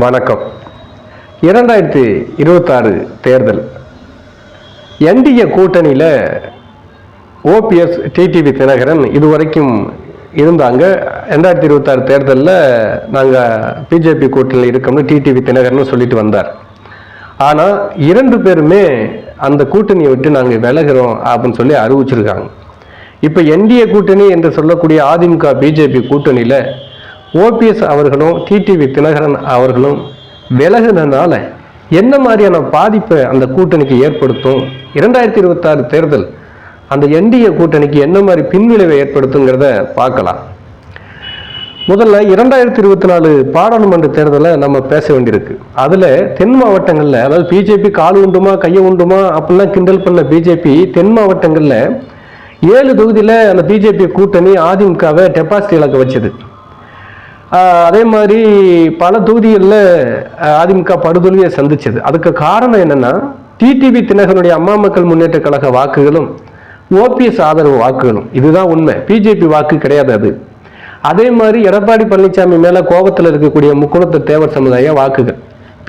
வணக்கம். 2026 தேர்தல் என்டிஏ கூட்டணியில் ஓபிஎஸ், டிடிவி தினகரன் இதுவரைக்கும் இருந்தாங்க. 2026 தேர்தலில் நாங்கள் பிஜேபி கூட்டணியில் இருக்கோம்னு டிடிவி தினகரன் சொல்லிட்டு வந்தார். ஆனால் 2 பேருமே அந்த கூட்டணியை விட்டு நாங்கள் விலகிறோம் அப்படின்னு சொல்லி அறிவிச்சிருக்காங்க. இப்போ என்டிஏ கூட்டணி என்று சொல்லக்கூடிய அதிமுக பிஜேபி கூட்டணியில் ஓபிஎஸ் அவர்களும் டிடிவி தினகரன் அவர்களும் விலகுனதுனால என்ன மாதிரியான பாதிப்பை அந்த கூட்டணிக்கு ஏற்படுத்தும், 2026 தேர்தல் அந்த என்டிஏ கூட்டணிக்கு என்ன மாதிரி பின்விளைவை ஏற்படுத்துங்கிறத பார்க்கலாம். முதல்ல 2024 பாராளுமன்ற தேர்தலை நம்ம பேச வேண்டியிருக்கு. அதில் தென் மாவட்டங்களில், அதாவது பிஜேபி கால் உண்டுமா கையை உண்டுமா அப்படிலாம் கிண்டல் பண்ண பிஜேபி தென் மாவட்டங்களில் 7 தொகுதியில் அந்த பிஜேபி கூட்டணி அதிமுகவை டெபாசிட் இழக்க வச்சது. அதே மாதிரி பல தொகுதிகளில் அதிமுக படுதோல்வியை சந்திச்சது. அதுக்கு காரணம் என்னன்னா, டிடிவி தினகரனுடைய அம்மா மக்கள் முன்னேற்ற கழக வாக்குகளும் ஓபிஎஸ் ஆதரவு வாக்குகளும். இதுதான் உண்மை, பிஜேபி வாக்கு கிடையாது அது. அதே மாதிரி எடப்பாடி பழனிசாமி மேல கோபத்தில் இருக்கக்கூடிய முக்குளத்து தேவர் சமுதாய வாக்குகள்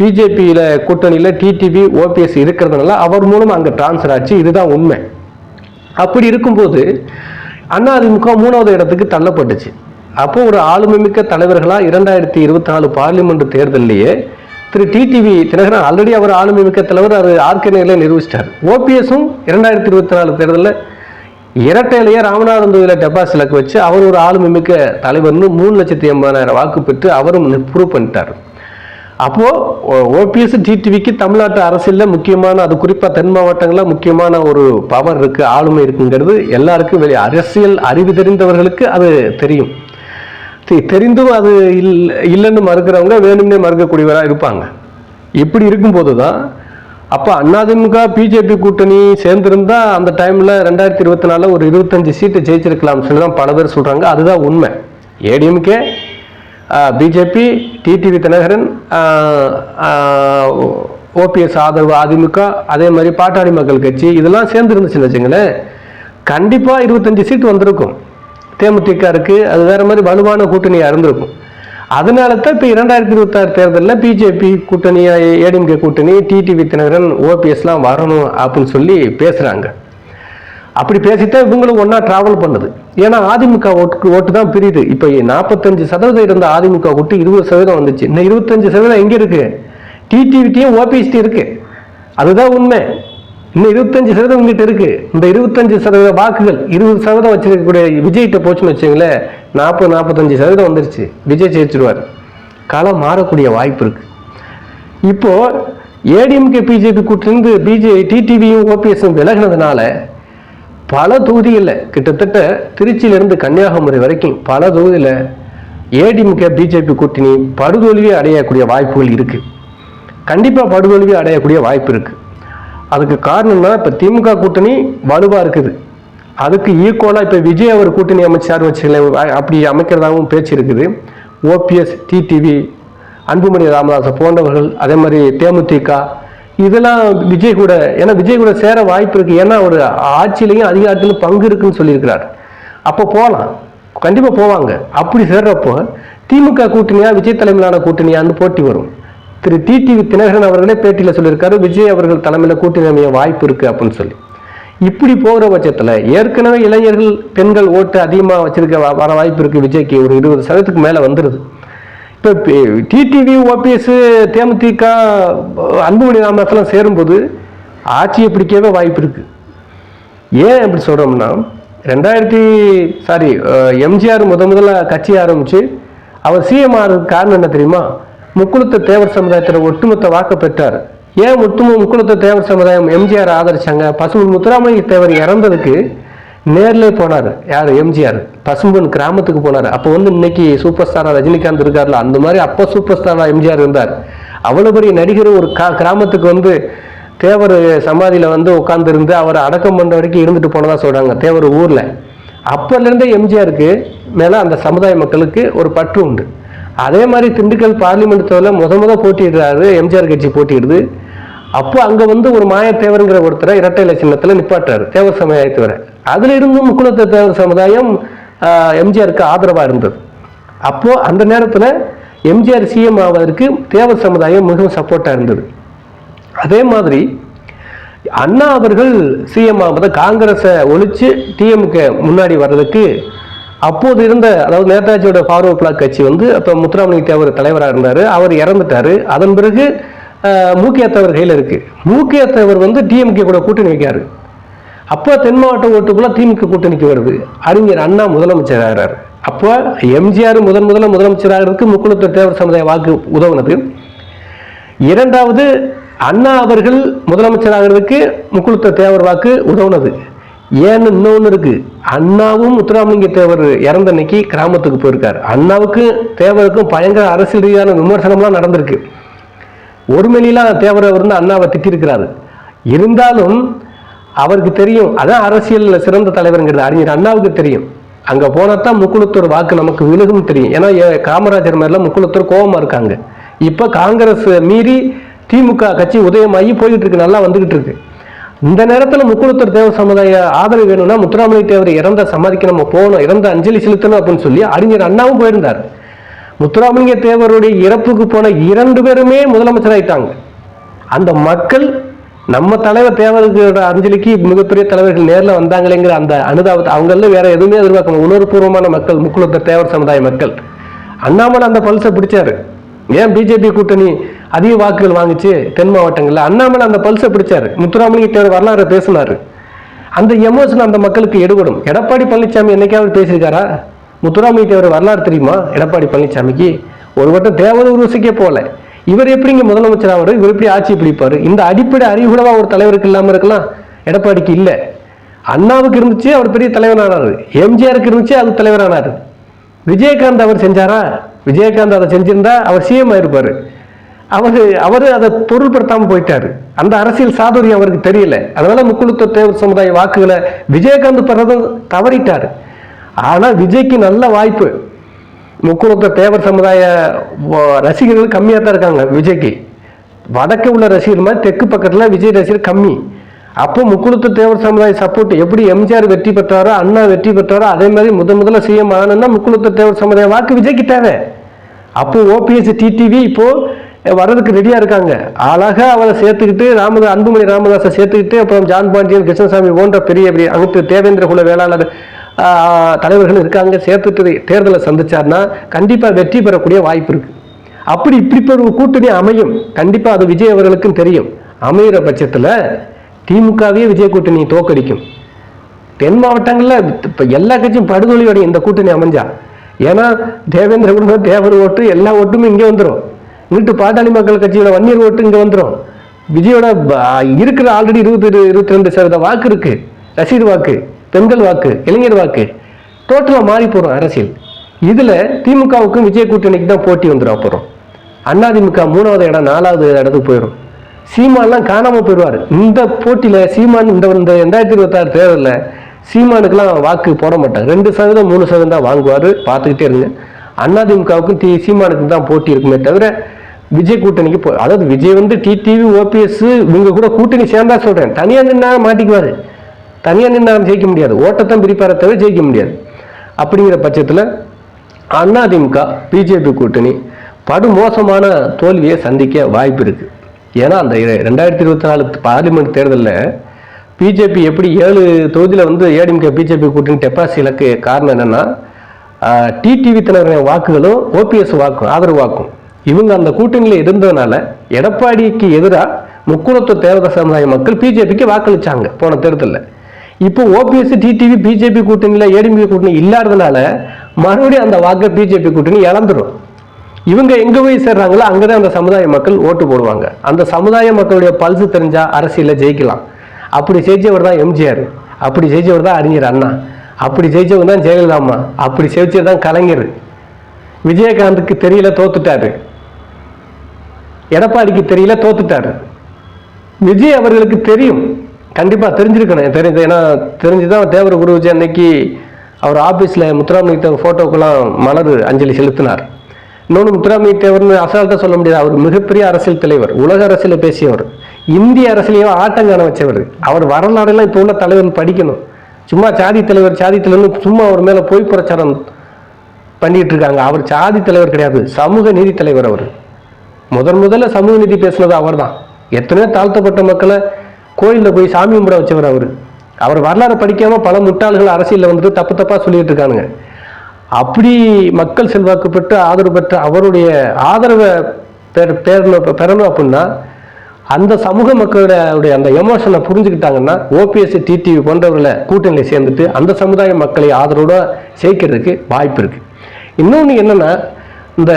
பிஜேபியில கூட்டணியில் டிடிவி ஓபிஎஸ் இருக்கிறதுனால அவர் மூலம் அங்கே டிரான்ஸ்ஃபர் ஆச்சு. இதுதான் உண்மை. அப்படி இருக்கும்போது அதிமுக 3வது இடத்துக்கு தள்ளப்பட்டுச்சு. அப்போ ஒரு ஆளுமை மிக்க தலைவர்களா 2024 பார்லிமெண்ட் தேர்தலிலேயே திரு டிடிவி தினகரன் ஆல்ரெடி அவர் ஆளுமை மிக்க தலைவர், அவர் ஆர்கனைல நிரூபிச்சிட்டார். ஓபிஎஸும் 2024 தேர்தலில் இரட்டையிலேயே ராமநாதபுரம் தொகுதியில் டெபாசிட் இலக்கு வச்சு அவர் ஒரு ஆளுமை மிக்க தலைவர்னு 3,80,000 வாக்கு பெற்று அவரும் ப்ரூவ் பண்ணிட்டார். அப்போ ஓபிஎஸ் டிடிவிக்கு தமிழ்நாட்டு அரசியலில் முக்கியமான, அது குறிப்பாக தென் மாவட்டங்களில் முக்கியமான ஒரு பவர் இருக்கு, ஆளுமை இருக்குங்கிறது எல்லாருக்கும் வெளியே, அரசியல் அறிவு தெரிந்தவர்களுக்கு அது தெரியும். தெரிந்தும் அது இல்லைன்னு மறுக்கிறவங்க வேணும்னே மறுக்கக்கூடியவராக இருப்பாங்க. இப்படி இருக்கும்போது தான் அப்போ அதிமுக பிஜேபி கூட்டணி சேர்ந்திருந்தா அந்த டைமில் 2024 ஒரு 25 சீட்டு ஜெயிச்சிருக்கலாம் சொல்லி தான் பல பேர் சொல்கிறாங்க. அதுதான் உண்மை. ADMK, BJP, TTV Dhinakaran, OPS ஆதரவு அதிமுக, அதே மாதிரி பாட்டாளி மக்கள் கட்சி இதெல்லாம் சேர்ந்து இருந்துச்சுன்னு வச்சுங்களேன், கண்டிப்பாக 25 சீட்டு வந்திருக்கும். தேமுதிக இருக்கு, அது வேற மாதிரி வலுவான கூட்டணியாக இருந்திருக்கும். அதனால தான் இப்போ 2026 தேர்தலில் பிஜேபி கூட்டணி, ஏடிஎம்கே கூட்டணி, டிடிவி தினகரன், ஓபிஎஸ்லாம் வரணும் அப்படின்னு சொல்லி பேசுகிறாங்க. அப்படி பேசித்தான் இவங்களும் ஒன்றா டிராவல் பண்ணுது. ஏன்னா அதிமுக ஓட்டு தான் பிரியுது. இப்போ 45% இருந்த அதிமுக ஓட்டு 20% வந்துச்சு. இன்னும் 25% எங்கே இருக்கு? டிடிவிட்டையும் ஓபிஎஸ்டி இருக்கு. அதுதான் உண்மை. இன்னும் 25% உங்ககிட்ட இருக்கு. இந்த 25% வாக்குகள் 20% வச்சிருக்கக்கூடிய விஜய்கிட்ட போச்சுன்னு வச்சுங்களேன், 40-45% வந்துருச்சு. விஜய் ஜெயிச்சிருவார். காலம் மாறக்கூடிய வாய்ப்பு இருக்கு. இப்போ ஏடிஎம்கே பிஜேபி கூட்டிலிருந்து டிடிவியும் ஓபிஎஸும் விலகினதுனால பல தொகுதிகளில், கிட்டத்தட்ட திருச்சியிலிருந்து கன்னியாகுமரி வரைக்கும் பல தொகுதியில் ஏடிஎம்கே பிஜேபி கூட்டணி படுதோல்வி அடையக்கூடிய வாய்ப்புகள் இருக்கு. கண்டிப்பாக படுதோல்வி அடையக்கூடிய வாய்ப்பு இருக்கு. அதுக்கு காரணம்னா, இப்போ திமுக கூட்டணி வலுவாக இருக்குது. அதுக்கு ஈக்குவலாக இப்போ விஜய் அவர் கூட்டணி அமைச்சார் வச்சுக்கல, அப்படி அமைக்கிறதாகவும் பேச்சு இருக்குது. ஓபிஎஸ், டிடிவி, அன்புமணி ராமதாஸ் போன்றவர்கள், அதே மாதிரி தேமுதிக, இதெல்லாம் விஜய் கூட, ஏன்னா விஜய் கூட சேர வாய்ப்பு இருக்கு. ஏன்னா ஒரு ஆட்சியிலையும் அதிகாரத்திலும் பங்கு இருக்குன்னு சொல்லியிருக்கிறார். அப்போ போகலாம், கண்டிப்பாக போவாங்க. அப்படி சேர்றப்போ திமுக கூட்டணியா விஜய் தலைமையிலான கூட்டணியான்னு போட்டி வரும். திரு டிடிவி தினகரன் அவர்களே பேட்டியில் சொல்லியிருக்காரு, விஜய் அவர்கள் தலைமையில் கூட்டணி அமைய வாய்ப்பு இருக்கு அப்படின்னு சொல்லி. இப்படி போகிற பட்சத்தில் ஏற்கனவே இளைஞர்கள், பெண்கள் ஓட்டு அதிகமாக வச்சிருக்க வர வாய்ப்பு இருக்கு. விஜய்க்கு ஒரு 20% மேலே வந்துடுது. இப்போ டிடிவி, ஓபிஎஸ், தேமுதிக, அன்புமணி ராமதாஸ்லாம் சேரும்போது ஆட்சியை பிடிக்கவே வாய்ப்பு இருக்கு. ஏன் அப்படி சொல்றோம்னா, எம்ஜிஆர் முதல்ல கட்சி ஆரம்பிச்சு அவர் சிஎம் ஆகிறதுக்கு காரணம் என்ன தெரியுமா? முக்குளத்து தேவர் சமுதாயத்தில் ஒட்டுமொத்த வாக்கு பெற்றார். ஏன் முக்குளத்து தேவர் சமுதாயம் எம்ஜிஆர் ஆதரிச்சாங்க? பசும்பொன் முத்துராமலிங்க தேவர் இறந்ததுக்கு நேர்ல போனார். யார்? எம்ஜிஆர் பசும்பொன் கிராமத்துக்கு போனார். அப்போ இன்னைக்கு சூப்பர் ஸ்டாரா ரஜினிகாந்த் இருக்கார்ல, அந்த மாதிரி அப்போ சூப்பர் ஸ்டாரா எம்ஜிஆர் இருந்தார். அவ்வளவு பெரிய நடிகர் ஒரு கிராமத்துக்கு தேவர் சமாதியில உட்கார்ந்து இருந்து அவர் அடக்கம் பண்ற வரைக்கும் இருந்துட்டு போனதா சொல்றாங்க தேவர் ஊர்ல. அப்பல இருந்தே எம்ஜிஆருக்கு மேல அந்த சமுதாய மக்களுக்கு ஒரு பற்று உண்டு. அதே மாதிரி திண்டுக்கல் பார்லிமெண்ட் தேர்தலில் முத போட்டியிடுறாரு, எம்ஜிஆர் கட்சி போட்டியிடுது. அப்போ அங்க ஒரு மாயத்தேவருங்கிற ஒருத்தரை இரட்டை இலை சின்னத்துல நிப்பாட்டாரு, தேவர் சமுதாயத்தவரை. அதுல இருந்து முக்குளத்து தேவர் சமுதாயம் எம்ஜிஆருக்கு ஆதரவா இருந்தது. அப்போ அந்த நேரத்துல எம்ஜிஆர் சிஎம் ஆவதற்கு தேவர் சமுதாயம் மிகவும் சப்போர்ட்டாக இருந்தது. அதே மாதிரி அண்ணா அவர்கள் சிஎம் ஆவதை காங்கிரஸை ஒழிச்சு டிஎம்கே முன்னாடி வர்றதுக்கு அப்போது இருந்த, அதாவது நேதாஜியோட ஃபார்வர்ட் பிளாக் கட்சி வந்து அப்போ முத்துராமலிங்க தேவர் தலைவராக இருந்தார். அவர் இறந்துட்டார். அதன் பிறகு மூக்கியா தேவர் கையில் இருக்கு. மூக்கியா தேவர் வந்து டிஎம்கே கூட கூட்டணி வைக்காரு. அப்போ தென் மாவட்ட ஓட்டுக்குள்ள திமுக கூட்டணிக்கு வருது. அறிஞர் அண்ணா முதலமைச்சர் ஆகிறார். அப்போ எம்ஜிஆர் முதல்ல முதலமைச்சர் ஆகிறதுக்கு முக்குளத்தூர் தேவர் சமுதாய வாக்கு உதவுனது. இரண்டாவது அண்ணா அவர்கள் முதலமைச்சர் ஆகிறதுக்கு முக்குளத்தூர் தேவர் வாக்கு உதவுனது. ஏன்னு இன்னொன்று இருக்கு. அண்ணாவும் முத்துராமலிங்க தேவர் இறந்த அன்னைக்கு கிராமத்துக்கு போயிருக்காரு. அண்ணாவுக்கும் தேவருக்கும் பயங்கர அரசியல் ரீதியான விமர்சனம்லாம் நடந்திருக்கு. ஒரு மணிலாம் தேவர் வந்து அண்ணாவை திட்டிருக்கிறாரு. இருந்தாலும் அவருக்கு தெரியும், அதான் அரசியல் சிறந்த தலைவருங்கிறது அறிஞர் அண்ணாவுக்கு தெரியும். அங்கே போனால் தான் முக்குளத்தூர் வாக்கு நமக்கு விழுகும் தெரியும். ஏன்னா காமராஜர் மாதிரிலாம் முக்குளத்தூர் கோபமாக இருக்காங்க. இப்போ காங்கிரஸ் மீறி திமுக கட்சி உதயமாகி போய்கிட்டு இருக்கு, நல்லா வந்துகிட்டு இருக்கு. இந்த நேரத்தில் முக்குளத்தூர் தேவர் சமுதாய ஆதரவு வேணும்னா முத்துராமலிங்க தேவர் இறந்த சமாதிக்கு நம்ம போகணும், இறந்த அஞ்சலி செலுத்தணும் அப்படின்னு சொல்லி அறிஞர் அண்ணாவும் போயிருந்தார். முத்துராமலிங்க தேவருடைய இறப்புக்கு போன 2 பேருமே முதலமைச்சர் ஆயிட்டாங்க. அந்த மக்கள் நம்ம தலைவர் தேவர்களோட அஞ்சலிக்கு மிகப்பெரிய தலைவர்கள் நேரில் வந்தாங்களேங்கிற அந்த அனுதாபத்தை அவங்கள வேற எதுவுமே எதிர்பார்க்கணும். உணர்வுபூர்வமான மக்கள் முக்குளத்தூர் தேவர் சமுதாய மக்கள். அண்ணாமலை அந்த பல்சை பிடிச்சாரு. ஏன் பிஜேபி கூட்டணி அதிக வாக்குகள் வாங்கிச்சு தென் மாவட்டங்களில்? அண்ணாமலை அந்த பல்சை பிடிச்சாரு. முத்துராமலிங்க தேவர் வரலாறு பேசினாரு. அந்த எமோஷன் அந்த மக்களுக்கு எடுபடும். எடப்பாடி பழனிசாமி என்னைக்காவது பேசியிருக்காரா? முத்துராமலிங்க தேவர் வரலாறு தெரியுமா எடப்பாடி பழனிசாமிக்கு? ஒரு வட்டம் தேவர் உருவசிக்கே போல. இவர் எப்படிங்க முதலமைச்சர் ஆவாரு? இவர் எப்படி ஆட்சி பிடிப்பாரு? இந்த அடிப்படை அறிவுகளவா ஒரு தலைவருக்கு இல்லாமல் இருக்கலாம், எடப்பாடிக்கு இல்லை. அண்ணாவுக்கு இருந்துச்சு, அவர் பெரிய தலைவரானாரு. எம்ஜிஆருக்கு இருந்துச்சு, அது தலைவரானாரு. விஜயகாந்த் அவர் செஞ்சாரா? விஜயகாந்த் அதை செஞ்சிருந்தா அவர் சிஎம் ஆயிருப்பாரு. அவரு அதை பொருள்படுத்தாம போயிட்டாரு. அந்த அரசியல் சாதுரியம் அவருக்கு தெரியல. அதனால முக்குளத்தூர் தேவர் சமுதாய வாக்குகளை விஜயகாந்த் பெறதும் தவறிட்டாரு. ஆனா விஜய்க்கு நல்ல வாய்ப்பு. முக்குளத்தூர் தேவர் சமுதாய ரசிகர்கள் கம்மியாக தான் இருக்காங்க விஜய்க்கு. வடக்கு உள்ள ரசிகர் மாதிரி தெற்கு பக்கத்தில் விஜய் ரசிகர் கம்மி. அப்போ முக்குளத்தூர் தேவர் சமுதாய சப்போர்ட் எப்படி எம்ஜிஆர் வெற்றி பெற்றாரோ, அண்ணா வெற்றி பெற்றாரோ, அதே மாதிரி முதல்ல சிஎம் ஆனன்னா முக்குளத்தூர் தேவர் சமுதாய வாக்கு விஜய்க்கு தேவை. அப்போ ஓபிஎஸ் டிடிவி இப்போ வர்றதுக்கு ரெடியா இருக்காங்க. அழகா அவரை சேர்த்துக்கிட்டு அன்புமணி ராமதாஸை சேர்த்துக்கிட்டு அப்புறம் ஜான் பாண்டியன், கிருஷ்ணசாமி போன்ற பெரிய அனைத்து தேவேந்திர குல வேளாளர் தலைவர்கள் இருக்காங்க. சேர்த்துட்டு தேர்தலை சந்திச்சார்னா கண்டிப்பா வெற்றி பெறக்கூடிய வாய்ப்பு இருக்கு. இப்படி ஒரு கூட்டணி அமையும். கண்டிப்பா அது விஜய் அவர்களுக்கும் தெரியும். அமைகிற பட்சத்துல திமுகவே விஜய் கூட்டணியை தோக்கடிக்கும். தென் மாவட்டங்களில் இப்ப எல்லா கட்சியும் படுகொலையோட இந்த கூட்டணி அமைஞ்சா. ஏன்னா தேவேந்திர குடும்பம் தேவர் ஓட்டு எல்லா ஓட்டுமே இங்கே வந்துடும். இங்கிட்டு பாட்டாளி மக்கள் கட்சியோட வன்னியர் ஓட்டு இங்கே வந்துடும். விஜயோட இருக்கிற ஆல்ரெடி 22% வாக்கு இருக்கு. ரசீது வாக்கு, பெண்கள் வாக்கு, இளைஞர் வாக்கு டோட்டலாக மாறி போகிறோம் அரசியல். இதில் திமுகவுக்கும் விஜய் கூட்டணிக்கு தான் போட்டி வந்துடும். அப்புறம் அதிமுக 3வது இடம் 4வது இடத்துக்கு போயிடும். சீமான்லாம் காணாமல் போயிடுவார் இந்த போட்டியில். சீமான் இந்த 2026 தேர்தலில் சீமானுக்கெல்லாம் வாக்கு போட மாட்டாங்க. 2% 3% தான் வாங்குவார். பார்த்துக்கிட்டே இருங்க. அதிமுகவுக்கும் சீமானுக்கு தான் போட்டி இருக்குமே தவிர விஜய் கூட்டணிக்கு அதாவது விஜய் வந்து டிடிவி ஓபிஎஸ் இவங்க கூட கூட்டணி சேர்ந்தா சொல்கிறேன். தனியாக நின்னா மாட்டிக்குவார். தனியாக நின்று ஜெயிக்க முடியாது. ஓட்டத்தான் பிரிப்பாரை தவிர ஜெயிக்க முடியாது. அப்படிங்கிற பட்சத்தில் அதிமுக பிஜேபி கூட்டணி படுமோசமான தோல்வியை சந்திக்க வாய்ப்பு இருக்கு. ஏன்னா அந்த 2024 பார்லிமெண்ட் தேர்தலில் பிஜேபி எப்படி 7 தொகுதியில் வந்து ஏடிஎம்கே பிஜேபி கூட்டணி டெபாசிட் இலக்கு காரணம் என்னன்னா டிடிவி தலைவரின் வாக்குகளும் ஓபிஎஸ் வாக்கும் ஆதரவு வாக்கும் இவங்க அந்த கூட்டணியில் இருந்ததுனால எடப்பாடிக்கு எதிராக முக்குளத்தூர் தேவர் சமுதாய மக்கள் பிஜேபிக்கு வாக்களிச்சாங்க போன தேர்தலில். இப்போ ஓபிஎஸ் டிடிவி பிஜேபி கூட்டணியில் ஏடிஎம்கே கூட்டணி இல்லாததுனால மறுபடியும் அந்த வாக்கை பிஜேபி கூட்டணி இழந்துடும். இவங்க எங்க போய் சேர்றாங்களோ அங்கதான் அந்த சமுதாய மக்கள் ஓட்டு போடுவாங்க. அந்த சமுதாய மக்களுடைய பல்சு தெரிஞ்சா அரசியலில் ஜெயிக்கலாம். அப்படி ஜெயிச்சவர் தான் எம்ஜிஆர், அப்படி ஜெயிச்சவர் தான் அறிஞர் அண்ணா, அப்படி ஜெயிச்சவர் தான் ஜெயலலிதா அம்மா, அப்படி ஜெயிச்சவர் தான் கலைஞர். விஜயகாந்துக்கு தெரியல தோத்துட்டாரு, எடப்பாடிக்கு தெரியல தோத்துட்டாரு. விஜய் அவர்களுக்கு தெரியும், கண்டிப்பா தெரிஞ்சிருக்கணும். ஏன்னா தெரிஞ்சுதான் தேவர் குரு விஜய் அன்னைக்கு அவர் ஆபீஸ்ல முத்துராமலிங்க தேவர் போட்டோக்கெல்லாம் மலர் அஞ்சலி செலுத்தினார். இன்னொன்று முத்துராமலிங்க தேவர்னு அசால்ட்டா சொல்ல முடியாது. அவர் மிகப்பெரிய அரசியல் தலைவர், உலக அரசியல பேசியவர், இந்திய அரசியலையோ ஆட்டங்கான வச்சவர். அவர் வரலாறுலாம் இப்போ உள்ள தலைவர் படிக்கணும். சும்மா சாதி தலைவர் சும்மா அவர் மேல போய் பிரச்சாரம் பண்ணிட்டு இருக்காங்க. அவர் சாதி தலைவர் கிடையாது, சமூக நீதி தலைவர். அவர் முதல்ல சமூக நீதி பேசுனது அவர் தான். எத்தனையோ தாழ்த்தப்பட்ட மக்களை கோயிலில் போய் சாமி கும்பிட வச்சவர் அவர். அவர் வரலாறு படிக்காம பல முட்டாள்கள் அரசியலில் வந்துட்டு தப்பு தப்பா சொல்லிட்டு இருக்கானுங்க. அப்படி மக்கள் செல்வாக்கு பெற்று ஆதரவு பெற்ற அவருடைய ஆதரவை பெறணும் அப்படின்னா அந்த சமூக மக்களுடைய அந்த எமோஷனை புரிஞ்சுக்கிட்டாங்கன்னா ஓபிஎஸ் டிடிவி போன்றவர்களை கூட்டணியில் சேர்ந்துட்டு அந்த சமுதாய மக்களை ஆதரவோட சேர்க்கிறதுக்கு வாய்ப்பு இருக்கு. இன்னொன்று என்னன்னா, இந்த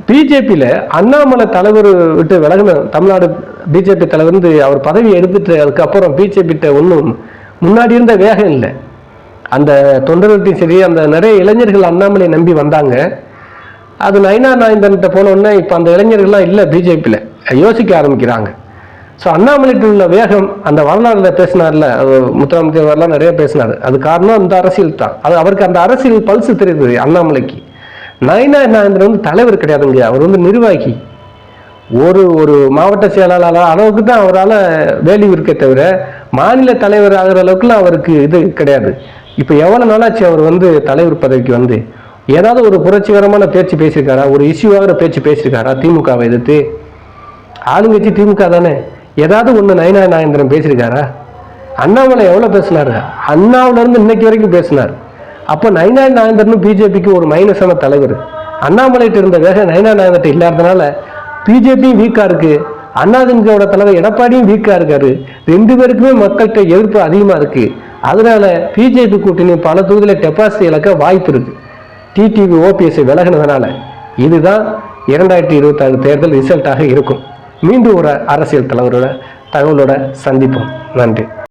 பிஜேபியில் அண்ணாமலை தலைவர் விட்டு விலகின தமிழ்நாடு பிஜேபி தலைவர் வந்து அவர் பதவி எடுத்துட்டு அதுக்கப்புறம் பிஜேபிட்ட ஒன்றும் முன்னாடி இருந்த வேகம் இல்லை. அந்த தொண்டர்கள்ட்டையும் சரி, அந்த நிறைய இளைஞர்கள் அண்ணாமலை நம்பி வந்தாங்க. அது நயினா நாயந்தன்ட்ட போனோடனே இப்போ அந்த இளைஞர்கள்லாம் இல்லை, பிஜேபியில் யோசிக்க ஆரம்பிக்கிறாங்க. ஸோ அண்ணாமலைட்டு உள்ள வேகம் அந்த வரலாறுல பேசினார்ல, முத்துராமலிங்க வரலாறு நிறைய பேசினார். அது காரணம் அந்த அரசியல் தான். அது அவருக்கு அந்த அரசியல் பல்சு தெரியுது அண்ணாமலைக்கு. நயினா நாயந்தன் வந்து தலைவர் கிடையாதுங்க, அவர் வந்து நிர்வாகி. ஒரு மாவட்ட செயலாளர் அளவுக்கு தான் அவரால் வேல்யூ இருக்க தவிர மாநில தலைவர் ஆகிற அளவுக்குலாம் அவருக்கு இது கிடையாது. இப்போ எவ்வளோ நாளாச்சு அவர் வந்து தலைவர் பதவிக்கு வந்து ஏதாவது ஒரு புரட்சிகரமான பேச்சு பேசியிருக்காரா? ஒரு இஷ்யூவாகிற பேச்சு பேசியிருக்காரா? திமுகவை எதிர்த்து ஆளுங்கட்சி திமுக தானே. ஏதாவது ஒன்று நயினா நாயந்திரன் பேசியிருக்காரா? அண்ணாமலை எவ்வளோ பேசினாரு? அண்ணாவிலேருந்து இன்னைக்கு வரைக்கும் பேசினார். அப்போ நயினா நாயந்திரனும் பிஜேபிக்கு ஒரு மைனஸான தலைவர். அண்ணாமலைட்டு இருந்த வேக நயினா நாயந்திரன் இல்லாததுனால பிஜேபியும் வீக்காக இருக்கு, அதிமுகவோட தலைவர் எடப்பாடியும் வீக்காக இருக்காரு. ரெண்டு பேருக்குமே மக்கள்கிட்ட எதிர்ப்பு அதிகமாக இருக்கு. அதனால பிஜேபி கூட்டணி பல தொகுதியில் டெபாசிட் இழக்க வாய்ப்பு இருக்கு, டிடிவி ஓபிஎஸ் விலகினதுனால. இதுதான் 2026 தேர்தல் ரிசல்ட்டாக இருக்கும். மீண்டும் ஒரு அரசியல் தலைவரோட தகவலோட சந்திப்போம். நன்றி.